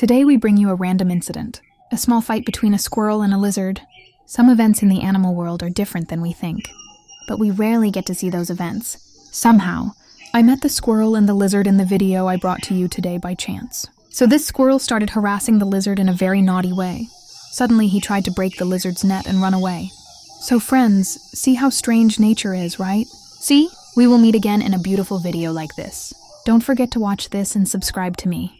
Today we bring you a random incident, a small fight between a squirrel and a lizard. Some events in the animal world are different than we think, but we rarely get to see those events. Somehow, I met the squirrel and the lizard in the video I brought to you today by chance. So this squirrel started harassing the lizard in a very naughty way. Suddenly he tried to break the lizard's net and run away. So friends, see how strange nature is, right? See? We will meet again in a beautiful video like this. Don't forget to watch this and subscribe to me.